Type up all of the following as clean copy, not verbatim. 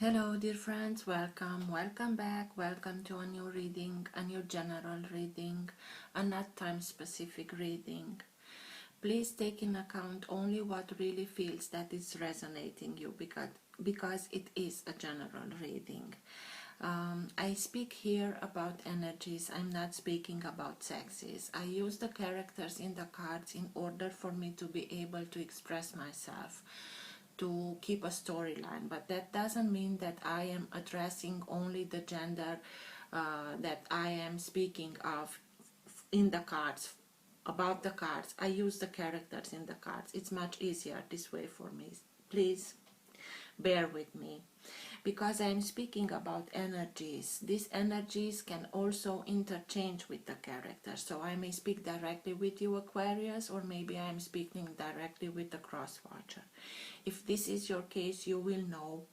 Hello dear friends, welcome back, welcome to a new reading, a new general reading, a not time specific reading. Please take in account only what really feels that is resonating you because it is a general reading. I speak here about energies, I'm not speaking about sexes. I use the characters in the cards in order for me to be able to express myself, to keep a storyline, but that doesn't mean that I am addressing only the gender that I am speaking of in the cards. About the cards, I use the characters in the cards. It's much easier this way for me. Please bear with me, because I'm speaking about energies. These energies can also interchange with the character, so I may speak directly with you, Aquarius, or maybe I'm speaking directly with the cross watcher. If this is your case, you will know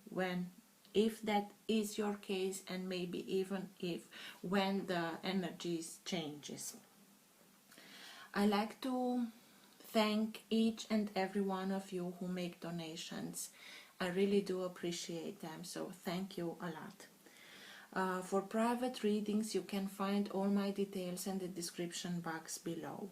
if that is your case, and maybe even when the energies changes. I like to thank each and every one of you who make donations. I really do appreciate them, so thank you a lot. For private readings, you can find all my details in the description box below.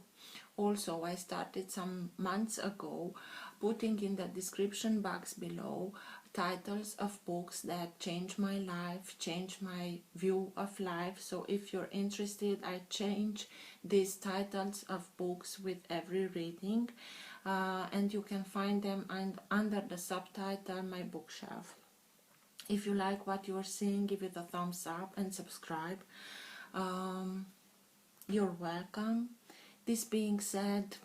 Also, I started some months ago putting in the description box below titles of books that changed my life, changed my view of life. So if you're interested, I change these titles of books with every reading, and you can find them under the subtitle My Bookshelf. If you like what you're seeing, give it a thumbs up and subscribe. You're welcome. This being said,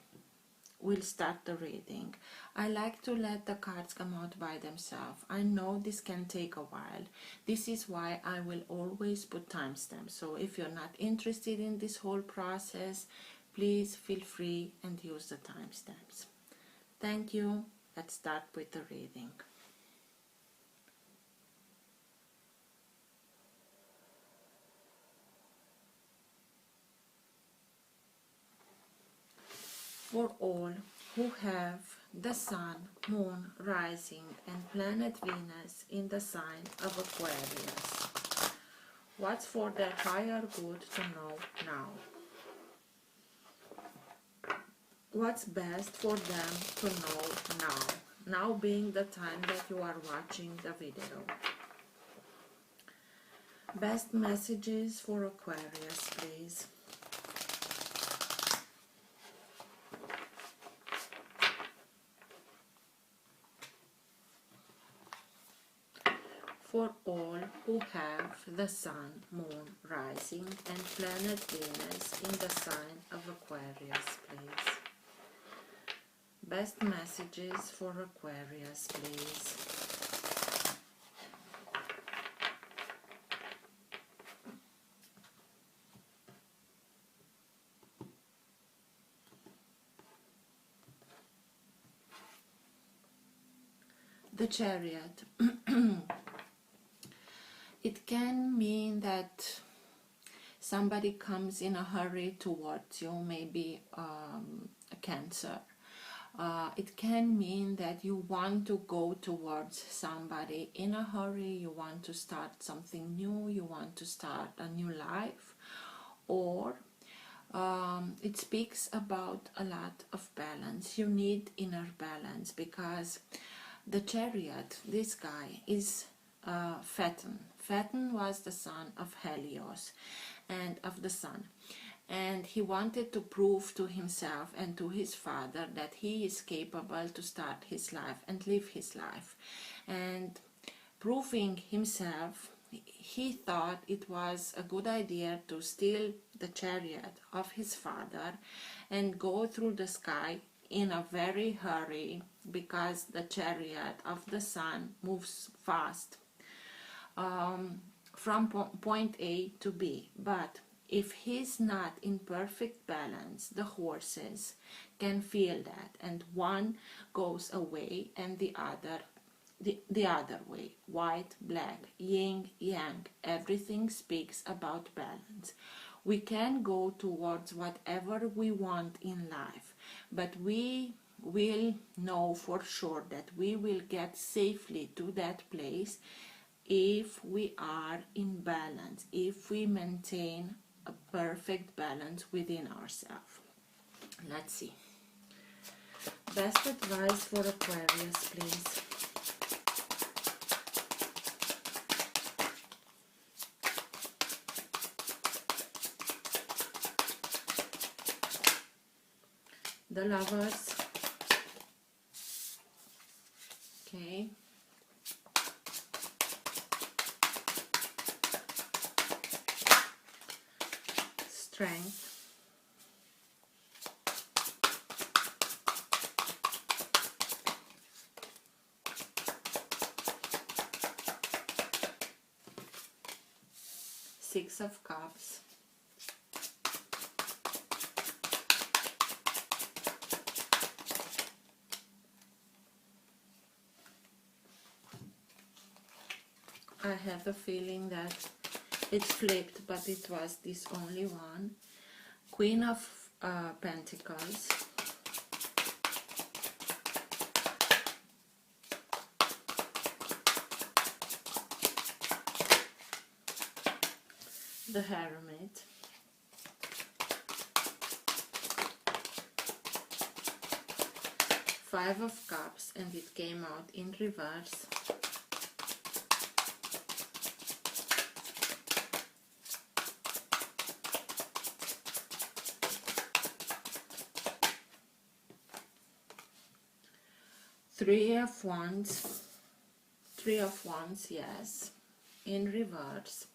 we'll start the reading. I like to let the cards come out by themselves. I know this can take a while. This is why I will always put timestamps. So if you're not interested in this whole process, please feel free and use the timestamps. Thank you. Let's start with the reading. For all who have the Sun, Moon, Rising and Planet Venus in the sign of Aquarius, what's for their higher good to know now? What's best for them to know now? Now being the time that you are watching the video. Best messages for Aquarius, please. For all who have the Sun, Moon, Rising and Planet Venus in the sign of Aquarius, please. Best messages for Aquarius, please. The Chariot. It can mean that somebody comes in a hurry towards you, maybe a Cancer. It can mean that you want to go towards somebody in a hurry, you want to start something new, you want to start a new life, or it speaks about a lot of balance. You need inner balance, because the Chariot, this guy, is Phaeton. Phaeton was the son of Helios and of the sun, and he wanted to prove to himself and to his father that he is capable to start his life and live his life. And proving himself, he thought it was a good idea to steal the chariot of his father and go through the sky in a very hurry, because the chariot of the sun moves fast from point A to B. But if he's not in perfect balance, the horses can feel that, and one goes away and the other way. White, black, yin, yang, everything speaks about balance. We can go towards whatever we want in life, but we will know for sure that we will get safely to that place if we are in balance, if we maintain a perfect balance within ourselves. Let's see. Best advice for Aquarius, please. The Lovers. Okay. Strength. Six of Cups. I have a feeling that it's flipped, but it was this only one. Queen of Pentacles. The Hermit. Five of Cups, and it came out in reverse. Three of Wands, yes, in reverse.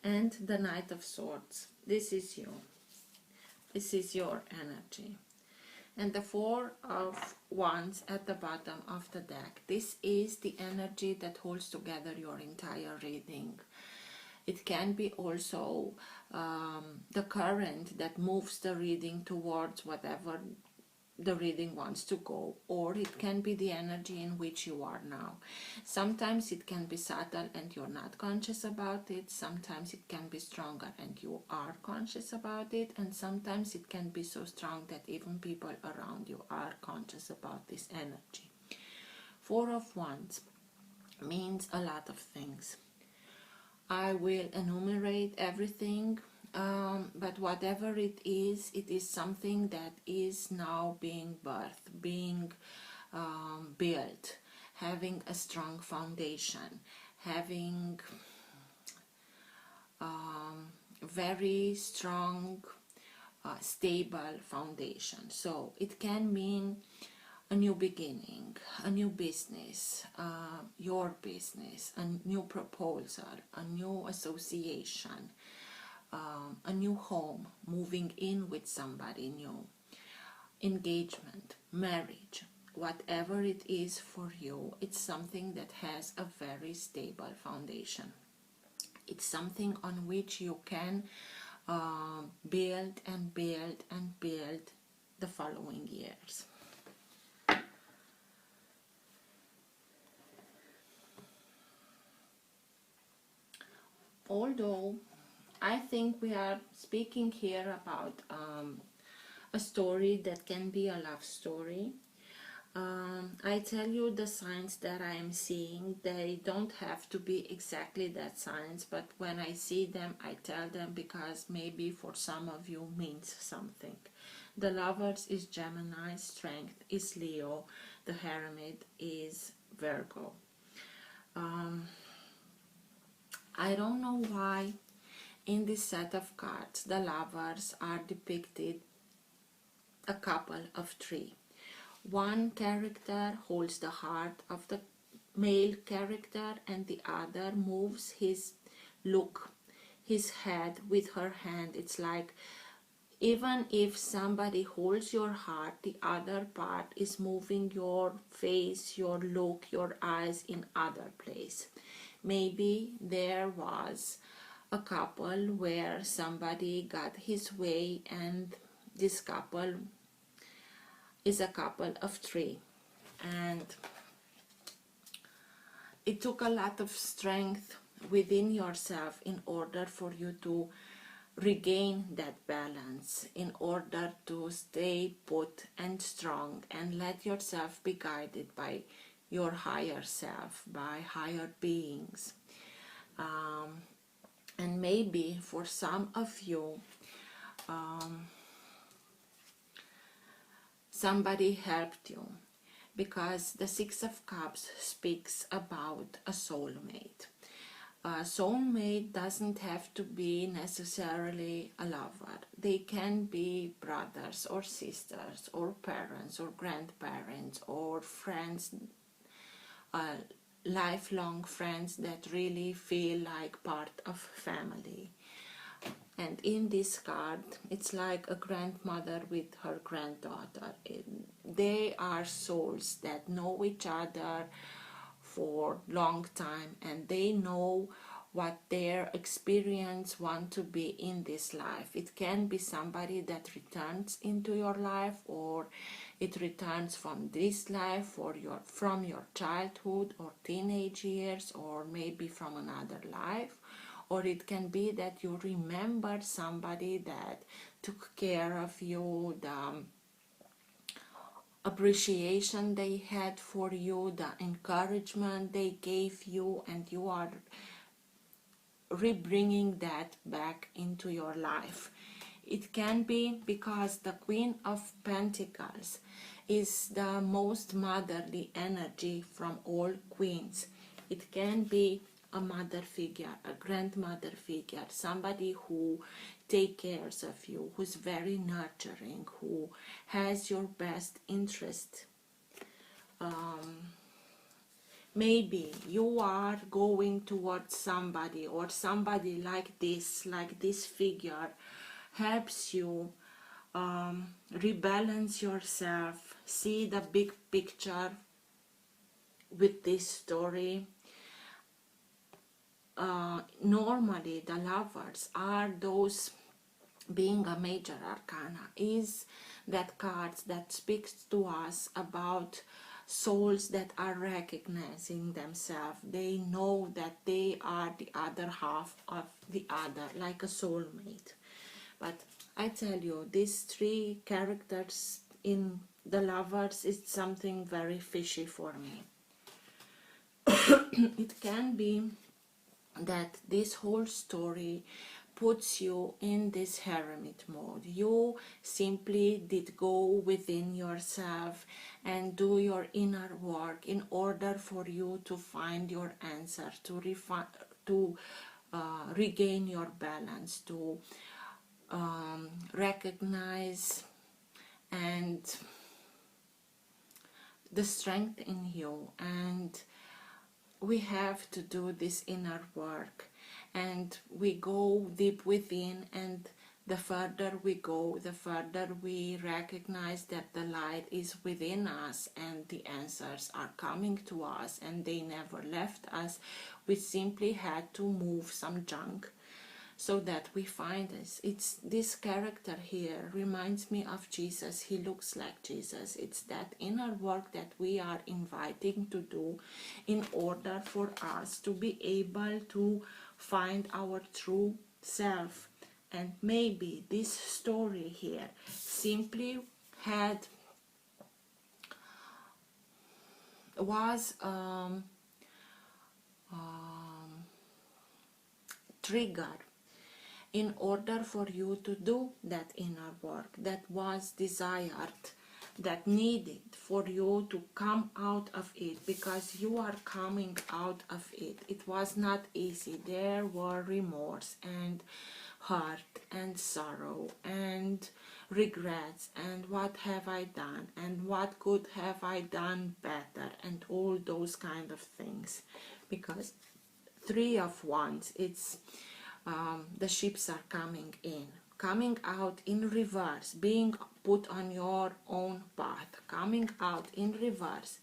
And the Knight of Swords. This is you. This is your energy. And the Four of Wands at the bottom of the deck. This is the energy that holds together your entire reading. It can be also the current that moves the reading towards whatever the reading wants to go, or it can be the energy in which you are now. Sometimes it can be subtle and you're not conscious about it. Sometimes it can be stronger and you are conscious about it, and sometimes it can be so strong that even people around you are conscious about this energy. Four of Wands means a lot of things. I will enumerate everything, but whatever it is something that is now being birthed, being built, having a strong foundation, having very strong, stable foundation. So it can mean a new beginning, a new business, your business, a new proposal, a new association, a new home, moving in with somebody new, engagement, marriage, whatever it is for you, it's something that has a very stable foundation. It's something on which you can build and build and build the following years. Although I think we are speaking here about a story that can be a love story. I tell you the signs that I am seeing, they don't have to be exactly that signs, but when I see them, I tell them because maybe for some of you means something. The Lovers is Gemini, Strength is Leo, the Hermit is Virgo. I don't know why in this set of cards the Lovers are depicted a couple of three. One character holds the heart of the male character, and the other moves his head with her hand. It's like even if somebody holds your heart, the other part is moving your face, your look, your eyes in other place. Maybe there was a couple where somebody got his way, and this couple is a couple of three, and it took a lot of strength within yourself in order for you to regain that balance in order to stay put and strong, and let yourself be guided by your higher self, by higher beings. And maybe for some of you, somebody helped you, because the Six of Cups speaks about a soulmate. A soulmate doesn't have to be necessarily a lover. They can be brothers or sisters or parents or grandparents or friends, lifelong friends that really feel like part of family. And in this card, it's like a grandmother with her granddaughter. They are souls that know each other for long time, and they know what their experience want to be in this life. It can be somebody that returns into your life, or it returns from this life, or from your childhood or teenage years, or maybe from another life. Or it can be that you remember somebody that took care of you, the appreciation they had for you, the encouragement they gave you, and you are rebringing that back into your life. It can be because the Queen of Pentacles is the most motherly energy from all queens. It can be a mother figure, a grandmother figure, somebody who takes care of you, who's very nurturing, who has your best interest. Maybe you are going towards somebody, or somebody like this figure helps you rebalance yourself, see the big picture with this story. Normally the lovers are those, being a major arcana, is that card that speaks to us about souls that are recognizing themselves. They know that they are the other half of the other, like a soulmate. But I tell you, these three characters in the lovers is something very fishy for me. It can be that this whole story puts you in this hermit mode. You simply did go within yourself and do your inner work in order for you to find your answer, to regain your balance, to recognize and the strength in you. And we have to do this inner work, and we go deep within, and the further we go, the further we recognize that the light is within us and the answers are coming to us, and they never left us. We simply had to move some junk so that we find this. It's this character here reminds me of Jesus. He looks like Jesus. It's that inner work that we are inviting to do in order for us to be able to find our true self. And maybe this story here simply was trigger in order for you to do that inner work that was desired, that needed for you to come out of it, because you are coming out of it. It was not easy. There were remorse and hurt and sorrow and regrets, and what have I done, and what could have I done better, and all those kind of things. Because Three of Wands, it's the ships are coming out in reverse, being put on your own path, coming out in reverse.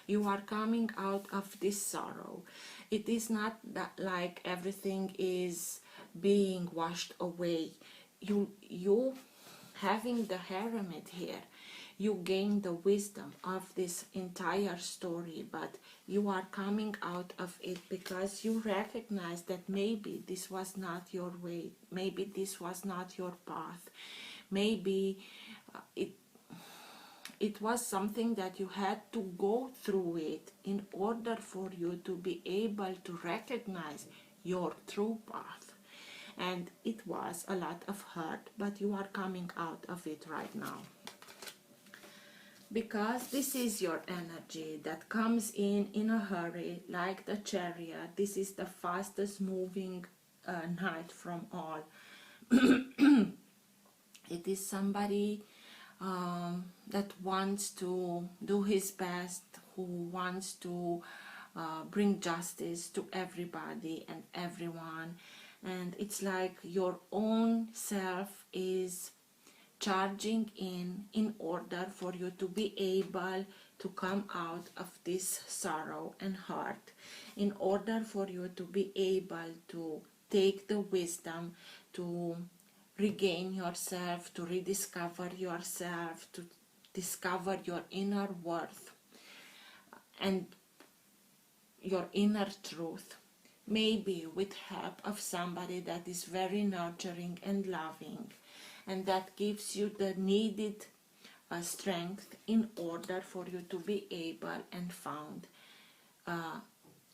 You are coming out of this sorrow. It is not that like everything is being washed away. You having the hermit here, you gain the wisdom of this entire story, but you are coming out of it because you recognize that maybe this was not your way, maybe this was not your path, maybe it was something that you had to go through it in order for you to be able to recognize your true path. And it was a lot of hurt, but you are coming out of it right now. Because this is your energy that comes in a hurry, like the chariot. This is the fastest moving knight from all. It is somebody that wants to do his best, who wants to bring justice to everybody and everyone. And it's like your own self is charging in order for you to be able to come out of this sorrow and hurt, in order for you to be able to take the wisdom to regain yourself, to rediscover yourself, to discover your inner worth and your inner truth, maybe with help of somebody that is very nurturing and loving, and that gives you the needed strength in order for you to be able and found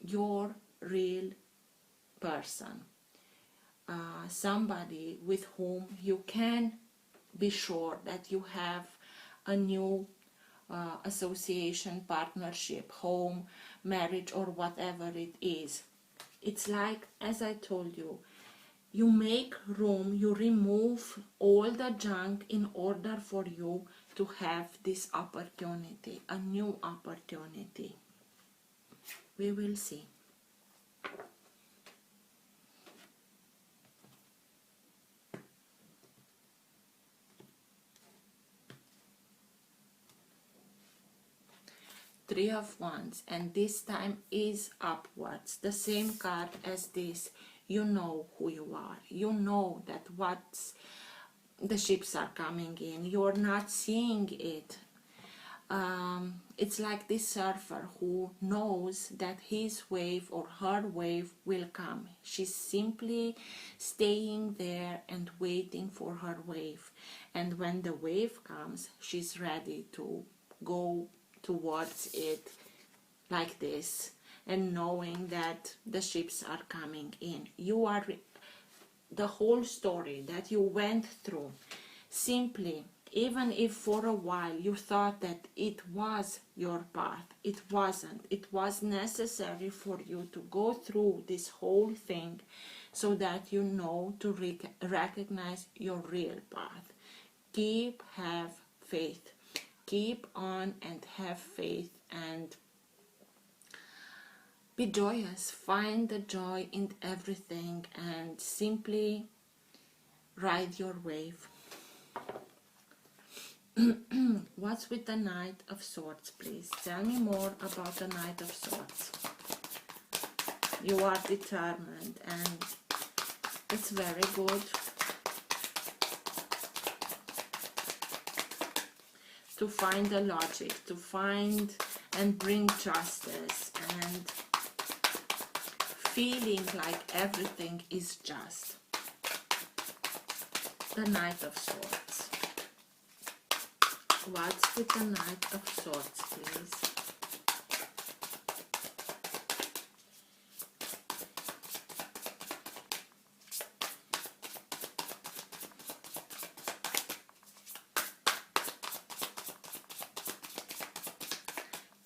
your real person, somebody with whom you can be sure that you have a new association, partnership, home, marriage, or whatever it is. It's like, as I told you, you make room, you remove all the junk in order for you to have this opportunity, a new opportunity. We will see. Three of Wands, and this time is upwards, the same card as this. You know who you are, you know that what's the ships are coming in, you're not seeing it. It's like this surfer who knows that his wave or her wave will come. She's simply staying there and waiting for her wave, and when the wave comes, she's ready to go towards it like this, and knowing that the ships are coming in. You are the whole story that you went through, simply, even if for a while you thought that it was your path, it wasn't. It was necessary for you to go through this whole thing so that you know to recognize your real path. Have faith. Keep on and have faith and be joyous. Find the joy in everything and simply ride your wave. What's with the Knight of Swords, please? Tell me more about the Knight of Swords. You are determined, and it's very good. To find the logic, to find and bring justice, and feeling like everything is just. The Knight of Swords. What's with the Knight of Swords, please?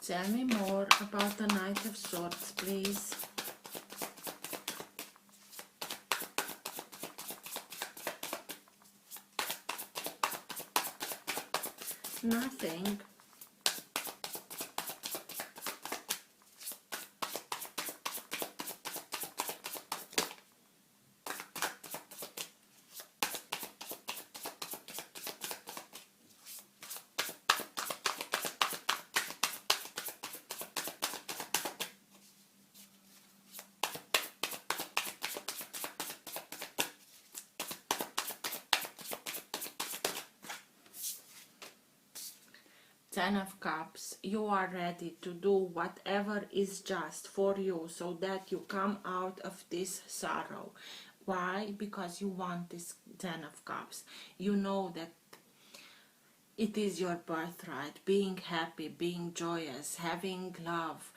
Tell me more about the Knight of Swords, please. Nothing. Ten of Cups, you are ready to do whatever is just for you so that you come out of this sorrow. Why? Because you want this Ten of Cups. You know that it is your birthright, being happy, being joyous, having love,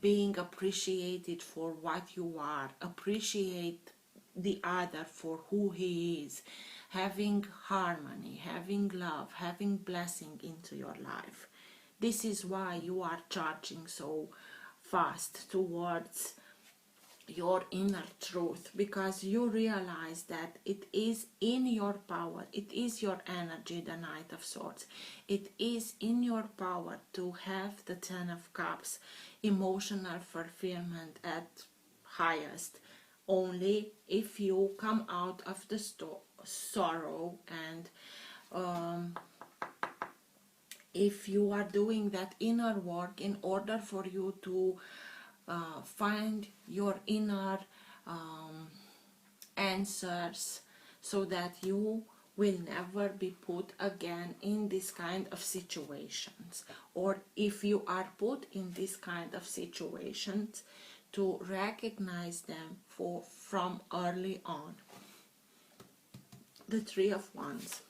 being appreciated for what you are, appreciate the other for who he is, having harmony, having love, having blessing into your life. This is why you are charging so fast towards your inner truth, because you realize that it is in your power, it is your energy, the Knight of Swords. It is in your power to have the Ten of Cups, emotional fulfillment at highest, only if you come out of the sorrow, and if you are doing that inner work in order for you to find your inner answers, so that you will never be put again in this kind of situations, or if you are put in this kind of situations, to recognize them from early on. The Three of Wands.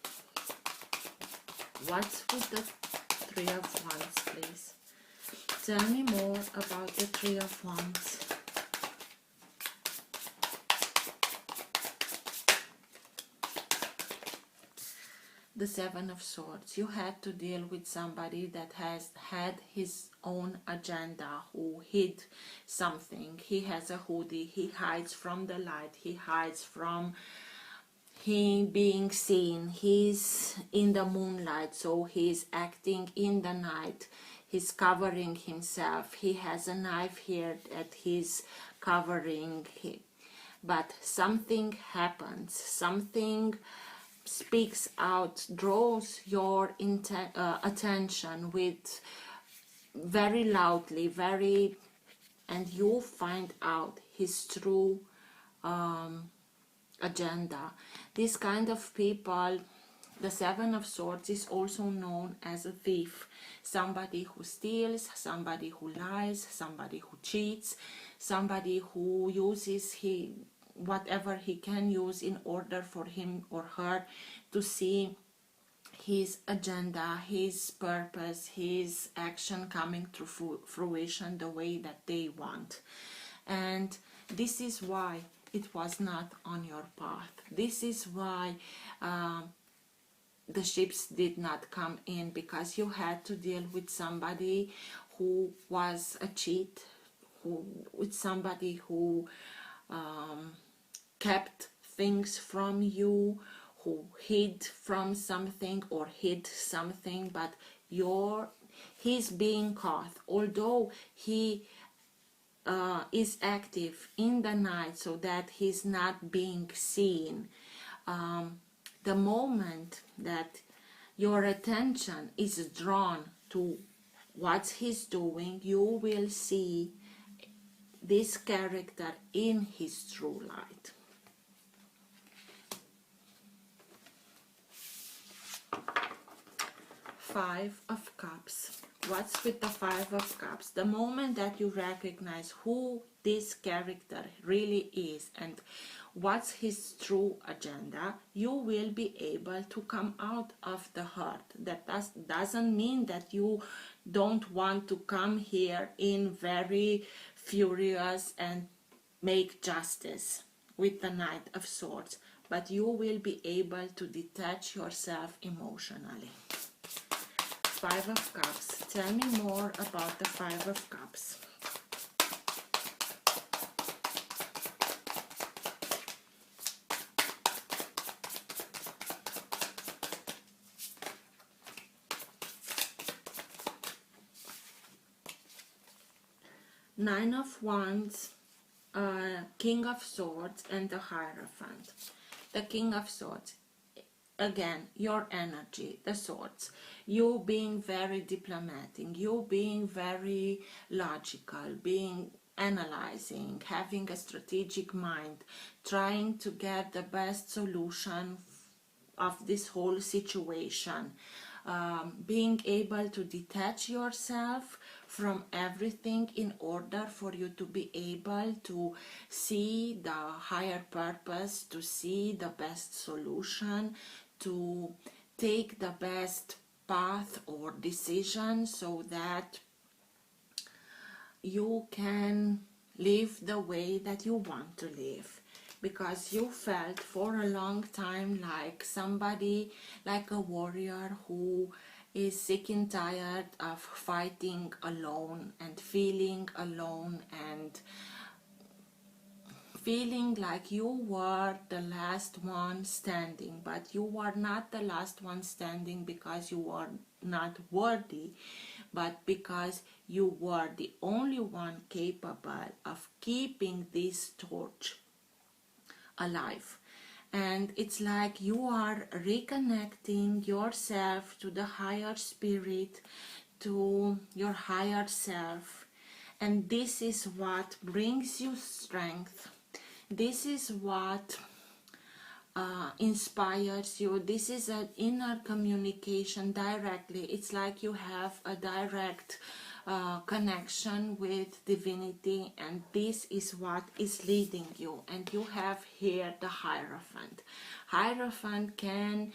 What's with the Three of Wands, please? Tell me more about the Three of Wands. The Seven of Swords. You had to deal with somebody that has had his own agenda, who hid something. He has a hoodie, he hides from the light, he hides from he being seen. He's in the moonlight, so he's acting in the night. He's covering himself. He has a knife here that he's covering him. But something happens, something speaks out, draws your attention with very loudly, and you find out his true agenda. This kind of people, the Seven of Swords, is also known as a thief. Somebody who steals, somebody who lies, somebody who cheats, somebody who uses whatever he can use in order for him or her to see his agenda, his purpose, his action coming to fruition the way that they want. And this is why it was not on your path. This is why the ships did not come in, because you had to deal with somebody who was a cheat, with somebody who kept things from you, who hid from something or hid something, but he's being caught. Although he is active in the night so that he's not being seen, the moment that your attention is drawn to what he's doing, you will see this character in his true light. Five of Cups. What's with the Five of Cups? The moment that you recognize who this character really is and what's his true agenda, you will be able to come out of the hurt. That doesn't mean that you don't want to come here in very furious and make justice with the Knight of Swords, but you will be able to detach yourself emotionally. Five of Cups. Tell me more about the Five of Cups. Nine of Wands, King of Swords, and the Hierophant. The King of Swords, again, your energy, the swords, you being very diplomatic, you being very logical, being analyzing, having a strategic mind, trying to get the best solution of this whole situation, being able to detach yourself from everything in order for you to be able to see the higher purpose, to see the best solution, to take the best path or decision so that you can live the way that you want to live, because you felt for a long time like somebody, like a warrior who is sick and tired of fighting alone and feeling alone and feeling like you were the last one standing. But you were not the last one standing because you were not worthy, but because you were the only one capable of keeping this torch alive. And it's like you are reconnecting yourself to the higher spirit, to your higher self, and this is what brings you strength. This is what inspires you. This is an inner communication directly. It's like you have a direct connection with divinity, and this is what is leading you. And you have here the Hierophant. Hierophant can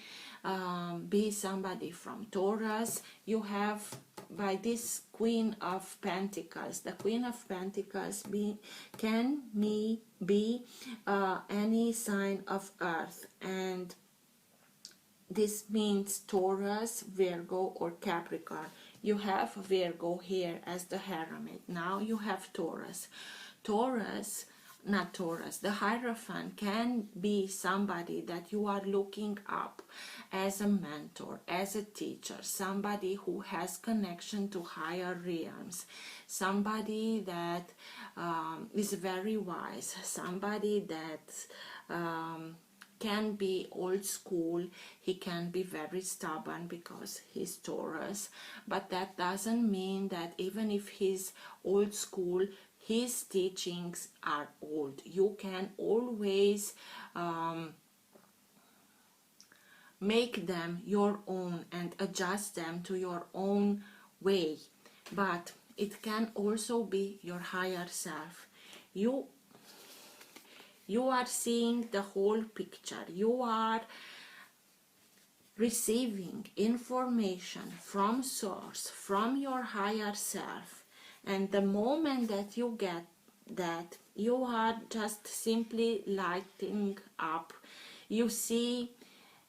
be somebody from Taurus. You have by this Queen of Pentacles. The Queen of Pentacles can be any sign of earth, and this means Taurus, Virgo, or Capricorn. You have Virgo here as the Hermit. Now you have Taurus. The Hierophant can be somebody that you are looking up as a mentor, as a teacher, somebody who has connection to higher realms, somebody that is very wise, somebody that can be old school. He can be very stubborn because he's Taurus, but that doesn't mean that even if he's old school, his teachings are old. You can always make them your own and adjust them to your own way, but it can also be your higher self. You are seeing the whole picture. You are receiving information from source, from your higher self, and the moment that you get that, you are just simply lighting up. You see,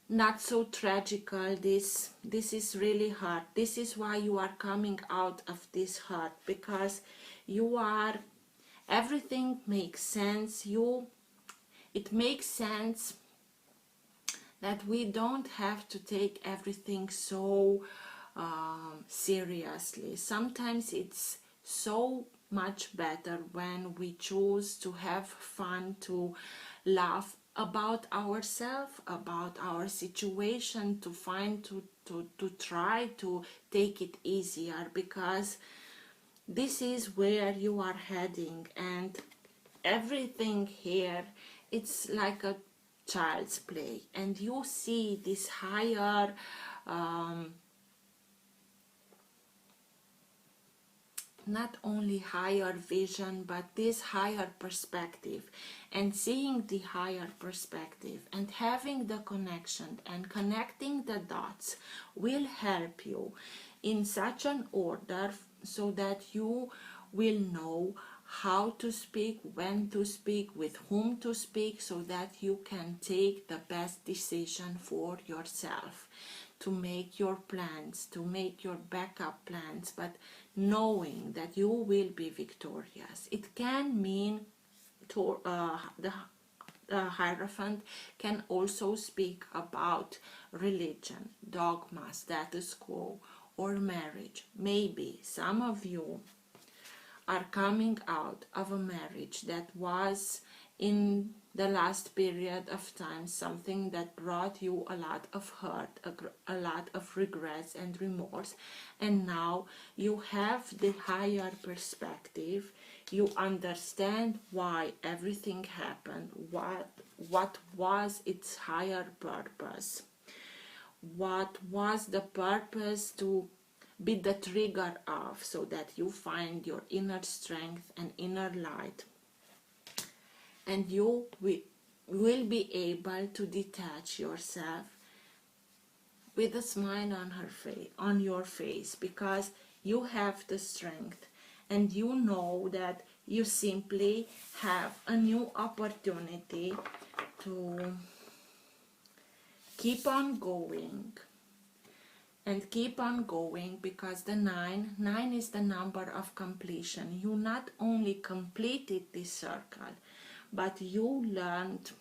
not so tragical, this is really hurt. This is why you are coming out of this hurt, because you are, everything makes sense. It makes sense that we don't have to take everything so seriously. Sometimes it's so much better when we choose to have fun, to laugh about ourselves, about our situation, to try to take it easier, because this is where you are heading. And everything here, it's like a child's play, and you see this higher not only higher vision, but this higher perspective. And seeing the higher perspective and having the connection and connecting the dots will help you in such an order so that you will know how to speak, when to speak, with whom to speak, so that you can take the best decision for yourself, to make your plans, to make your backup plans, but knowing that you will be victorious. It can mean the Hierophant can also speak about religion, dogma, status quo, or marriage. Maybe some of you are coming out of a marriage that was in the last period of time something that brought you a lot of hurt, a lot of regrets and remorse, and now you have the higher perspective. You understand why everything happened, what was its higher purpose. what was the purpose to be the trigger of, so that you find your inner strength and inner light, and you will be able to detach yourself with a smile on on your face, because you have the strength, and you know that you simply have a new opportunity to keep on going and keep on going, because the nine is the number of completion. You not only completed this circle, but you learned,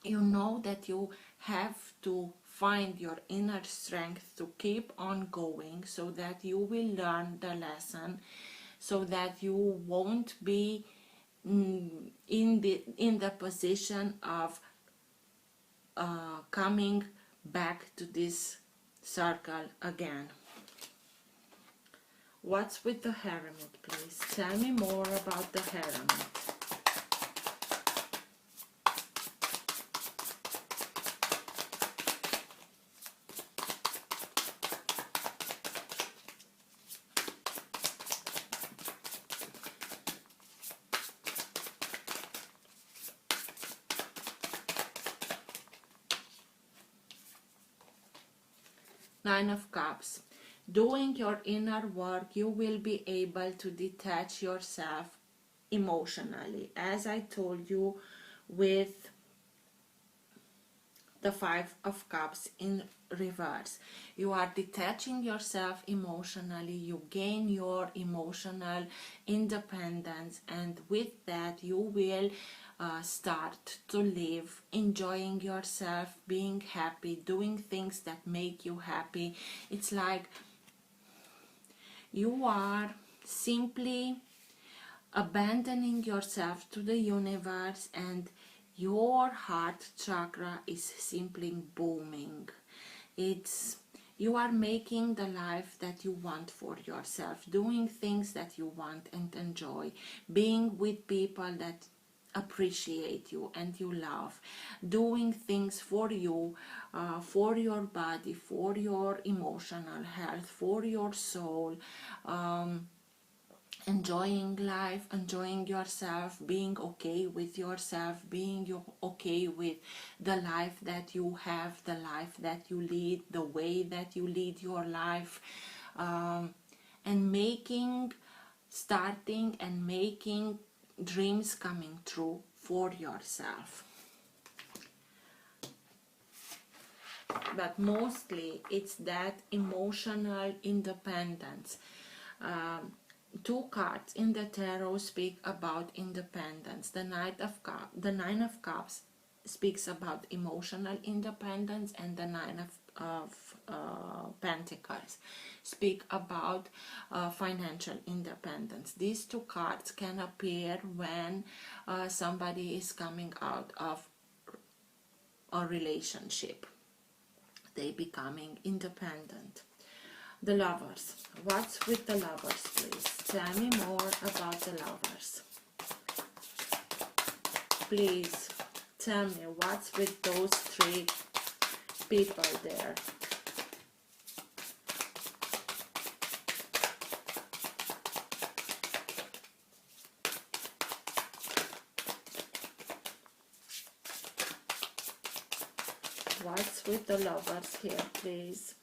you know that you have to find your inner strength to keep on going, so that you will learn the lesson, so that you won't be in the position of coming back to this circle again. What's with the Hermit, please? Tell me more about the Hermit. Nine of Cups. Doing your inner work, you will be able to detach yourself emotionally. As I told you with the Five of Cups in reverse, you are detaching yourself emotionally, you gain your emotional independence, and with that you will start to live enjoying yourself, being happy, doing things that make you happy. It's like you are simply abandoning yourself to the universe, and your heart chakra is simply booming. You are making the life that you want for yourself, doing things that you want and enjoy, being with people that appreciate you and you love, doing things for you, for your body, for your emotional health, for your soul, enjoying life, enjoying yourself, being okay with yourself, being okay with the life that you have, the life that you lead, the way that you lead your life, and starting and making dreams coming true for yourself. But mostly it's that emotional independence. Two cards in the tarot speak about independence. The Nine of Cups speaks about emotional independence, and the Nine of Pentacles speak about financial independence. These two cards can appear when somebody is coming out of a relationship. They becoming independent. The Lovers. What's with the Lovers, please? Tell me more about the Lovers. Please tell me what's with those three people there. What's with the Lovers here, please?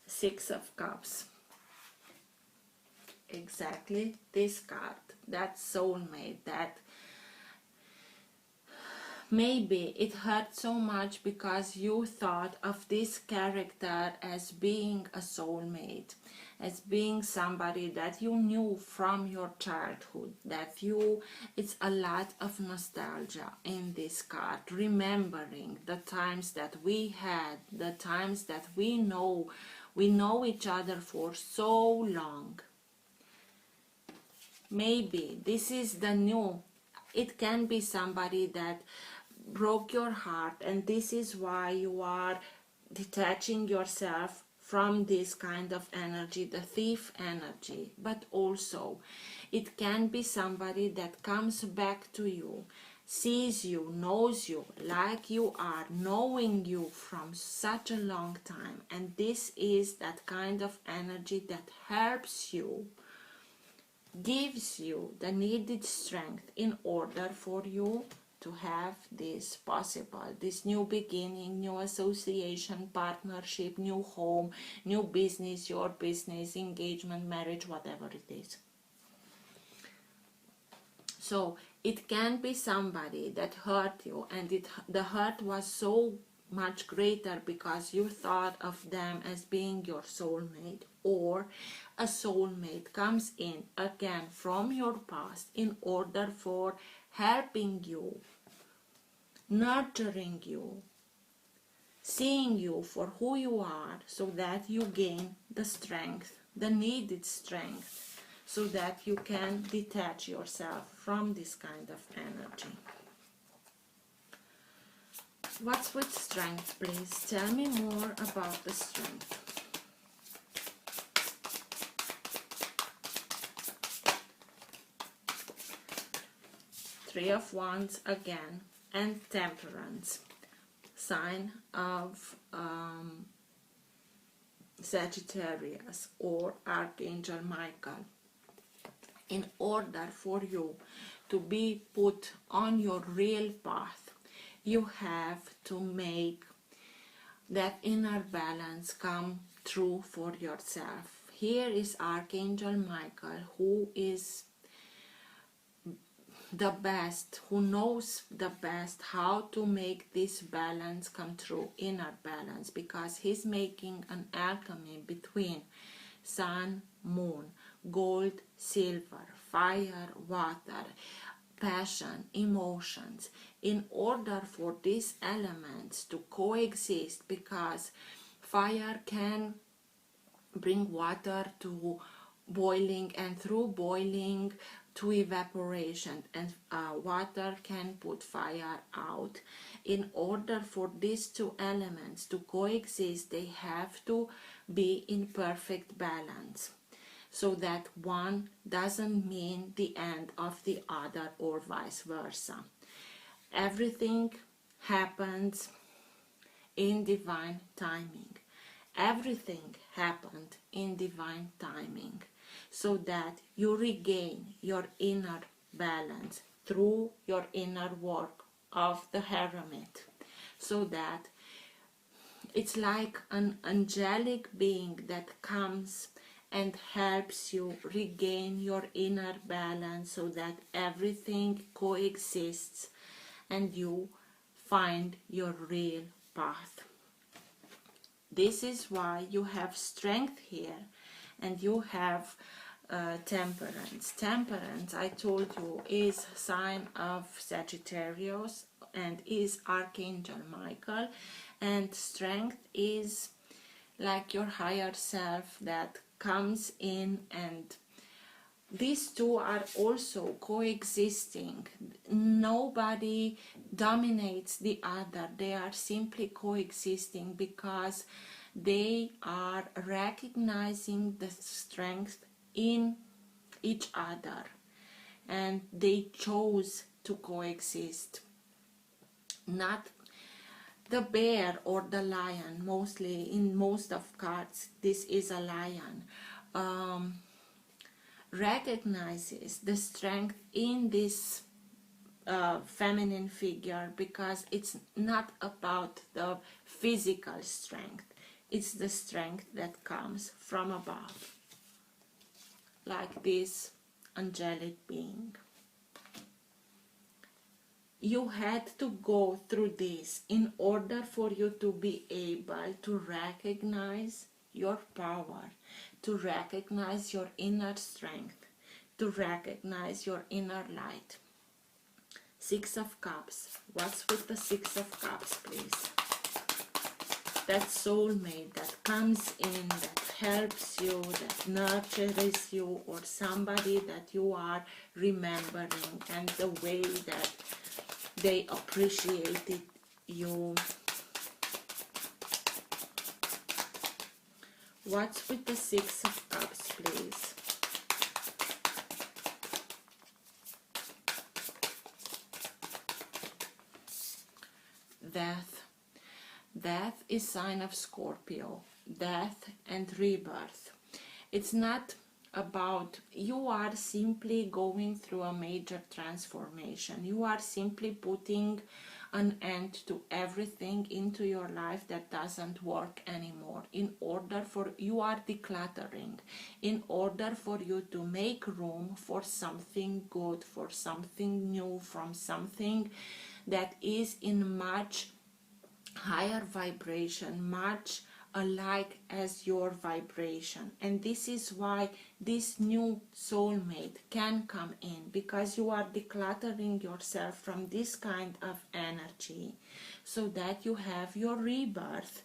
Six of Cups. Exactly this card. That soulmate, that maybe it hurt so much because you thought of this character as being a soulmate, as being somebody that you knew from your childhood, it's a lot of nostalgia in this card, remembering the times that we had, the times that we know each other for so long. Maybe this is the new, it can be somebody that broke your heart, and this is why you are detaching yourself from this kind of energy, the thief energy. But also it can be somebody that comes back to you, sees you, knows you like you are, knowing you from such a long time, and this is that kind of energy that helps you, gives you the needed strength in order for you to have this possible, this new beginning, new association, partnership, new home, new business, your business, engagement, marriage, whatever it is. So it can be somebody that hurt you, and the hurt was so much greater because you thought of them as being your soulmate, or a soulmate comes in again from your past in order for helping you, nurturing you, seeing you for who you are, so that you gain the strength, the needed strength, so that you can detach yourself from this kind of energy. What's with strength, please? Tell me more about the strength. Three of Wands again, and Temperance, sign of Sagittarius or Archangel Michael. In order for you to be put on your real path, you have to make that inner balance come true for yourself. Here is Archangel Michael, who is the best, who knows the best how to make this balance come true, inner balance, because he's making an alchemy between sun, moon, gold, silver, fire, water, passion, emotions, in order for these elements to coexist, because fire can bring water to boiling, and through boiling to evaporation, and water can put fire out. In order for these two elements to coexist, they have to be in perfect balance, so that one doesn't mean the end of the other, or vice versa. Everything happens in divine timing. Everything happened in divine timing, so that you regain your inner balance through your inner work of the hermit, so that it's like an angelic being that comes and helps you regain your inner balance, so that everything coexists and you find your real path. This is why you have strength here, and you have temperance. Temperance, I told you, is sign of Sagittarius and is Archangel Michael, and strength is like your higher self that comes in, and these two are also coexisting. Nobody dominates the other. They are simply coexisting because they are recognizing the strength in each other, and they chose to coexist. Not the bear or the lion, mostly in most of cards this is a lion, recognizes the strength in this feminine figure, because it's not about the physical strength, it's the strength that comes from above, like this angelic being. You had to go through this in order for you to be able to recognize your power, to recognize your inner strength, to recognize your inner light. Six of Cups. What's with the Six of Cups, please? That soulmate that comes in, that helps you, that nurtures you, or somebody that you are remembering, and the way that they appreciated you. What's with the Six of Cups, please? Death. Death is sign of Scorpio. Death and rebirth. It's not about, you are simply going through a major transformation. You are simply putting an end to everything into your life that doesn't work anymore. In order for, you are decluttering, in order for you to make room for something good, for something new, from something that is in much higher vibration, much alike as your vibration. And this is why this new soulmate can come in, because you are decluttering yourself from this kind of energy so that you have your rebirth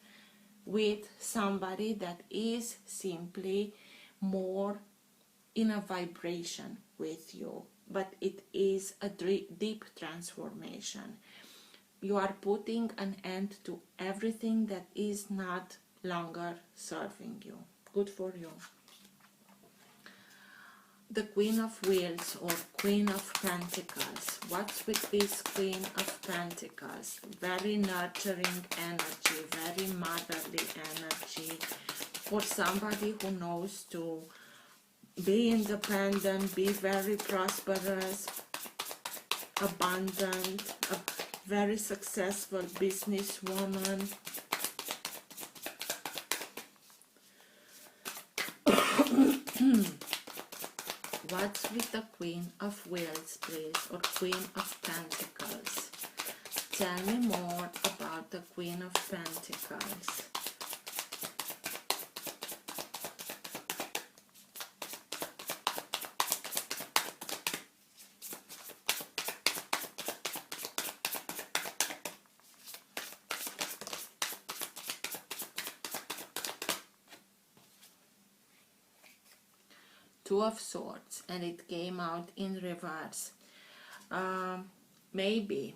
with somebody that is simply more in a vibration with you. But it is a deep transformation. You are putting an end to everything that is not longer serving you. Good for you. The Queen of Wheels or Queen of Pentacles. What's with this Queen of Pentacles? Very nurturing energy, very motherly energy. For somebody who knows to be independent, be very prosperous, abundant, a very successful businesswoman. What's with the Queen of Wheels, please, or Queen of Pentacles? Tell me more about the Queen of Pentacles. Two of Swords, and it came out in reverse. Maybe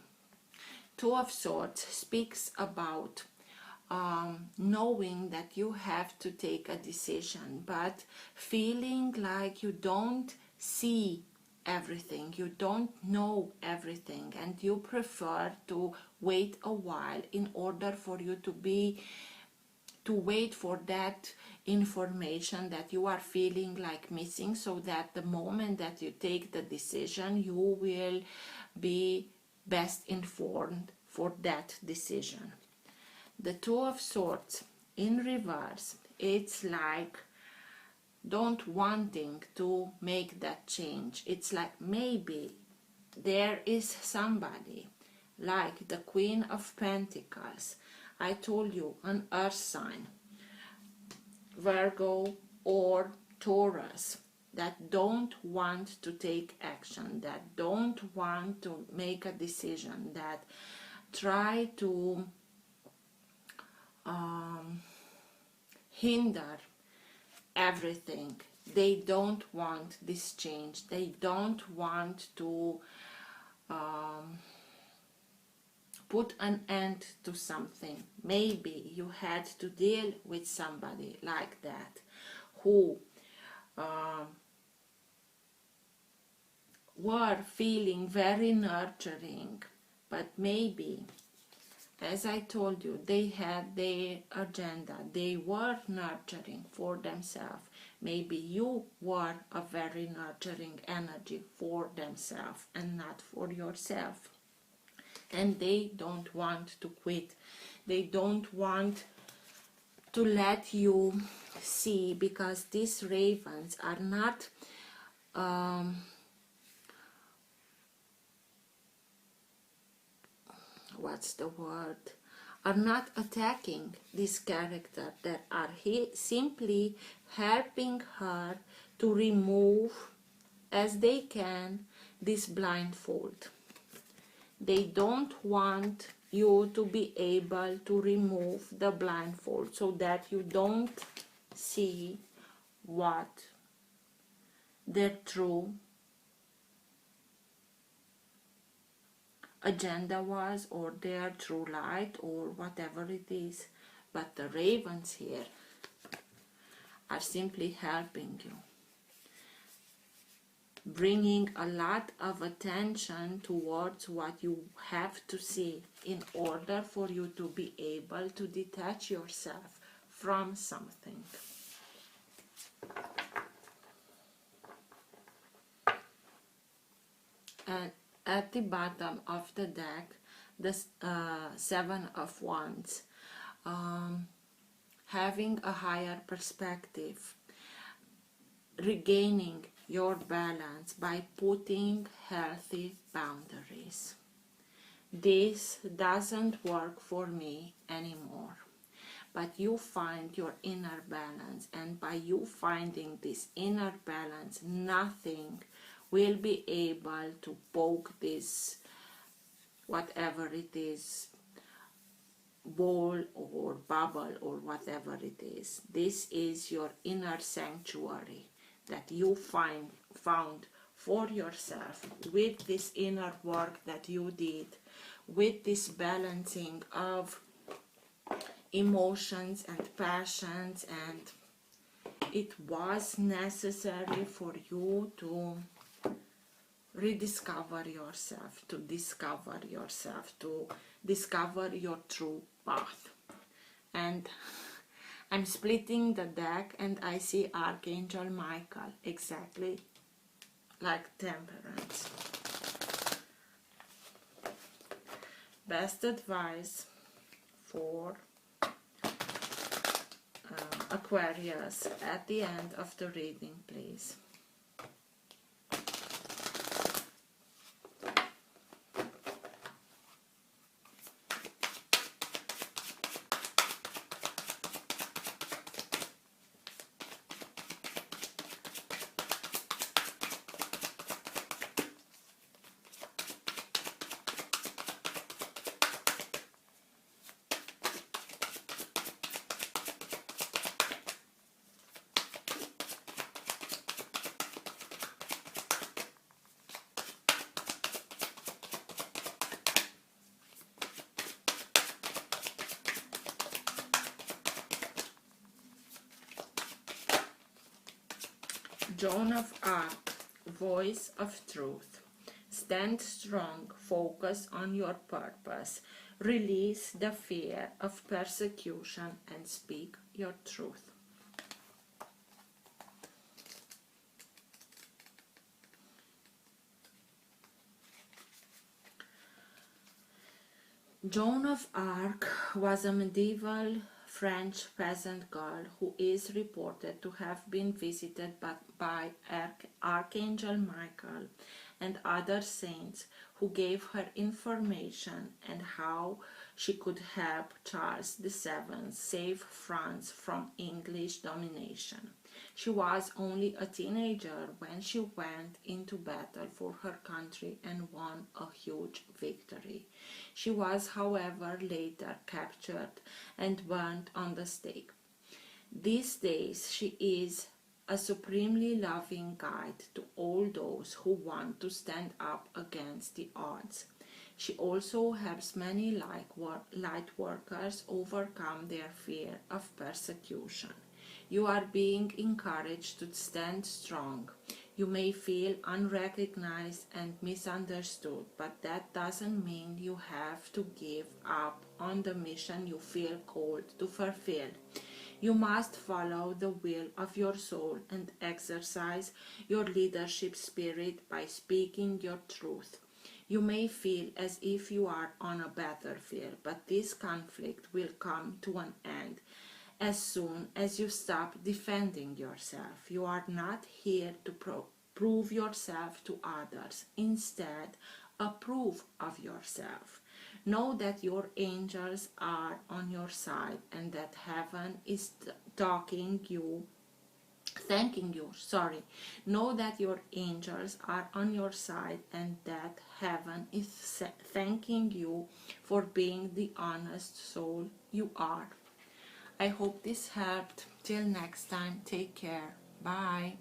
Two of Swords speaks about knowing that you have to take a decision, but feeling like you don't see everything, you don't know everything, and you prefer to wait a while in order for you to wait for that information that you are feeling like missing, so that the moment that you take the decision, you will be best informed for that decision. The Two of Swords in reverse, it's like don't wanting to make that change. It's like maybe there is somebody like the Queen of Pentacles. I told you, an earth sign, Virgo or Taurus, that don't want to take action, that don't want to make a decision, that try to hinder everything. They don't want this change. They don't want to put an end to something. Maybe you had to deal with somebody like that who were feeling very nurturing, but maybe, as I told you, they had their agenda. They were nurturing for themselves. Maybe you were a very nurturing energy for themselves and not for yourself. And they don't want to quit. They don't want to let you see, because these ravens are not what's the word, are not attacking this character, that are simply helping her to remove as they can this blindfold. They don't want you to be able to remove the blindfold so that you don't see what their true agenda was, or their true light, or whatever it is. But the ravens here, are simply helping you, bringing a lot of attention towards what you have to see in order for you to be able to detach yourself from something. And at the bottom of the deck, the Seven of Wands, having a higher perspective, regaining your balance by putting healthy boundaries. This doesn't work for me anymore. But you find your inner balance, and by you finding this inner balance, nothing will be able to poke this, whatever it is, ball or bubble or whatever it is. This is your inner sanctuary that you found for yourself with this inner work that you did, with this balancing of emotions and passions, and it was necessary for you to rediscover yourself, to discover yourself, to discover your true path. And I'm splitting the deck and I see Archangel Michael, exactly like Temperance. Best advice for Aquarius at the end of the reading, please. Joan of Arc, voice of truth. Stand strong, focus on your purpose, release the fear of persecution and speak your truth. Joan of Arc was a medieval French peasant girl who is reported to have been visited by Archangel Michael and other saints who gave her information and how she could help Charles VII save France from English domination. She was only a teenager when she went into battle for her country and won a huge victory. She was, however, later captured and burned on the stake. These days, she is a supremely loving guide to all those who want to stand up against the odds. She also helps many light workers overcome their fear of persecution. You are being encouraged to stand strong. You may feel unrecognized and misunderstood, but that doesn't mean you have to give up on the mission you feel called to fulfill. You must follow the will of your soul and exercise your leadership spirit by speaking your truth. You may feel as if you are on a battlefield, but this conflict will come to an end as soon as you stop defending yourself. You are not here to prove yourself to others. Instead, approve of yourself. Know that your angels are on your side and that heaven is thanking you. Know that your angels are on your side and that heaven is thanking you for being the honest soul you are. I hope this helped. Till next time, take care. Bye.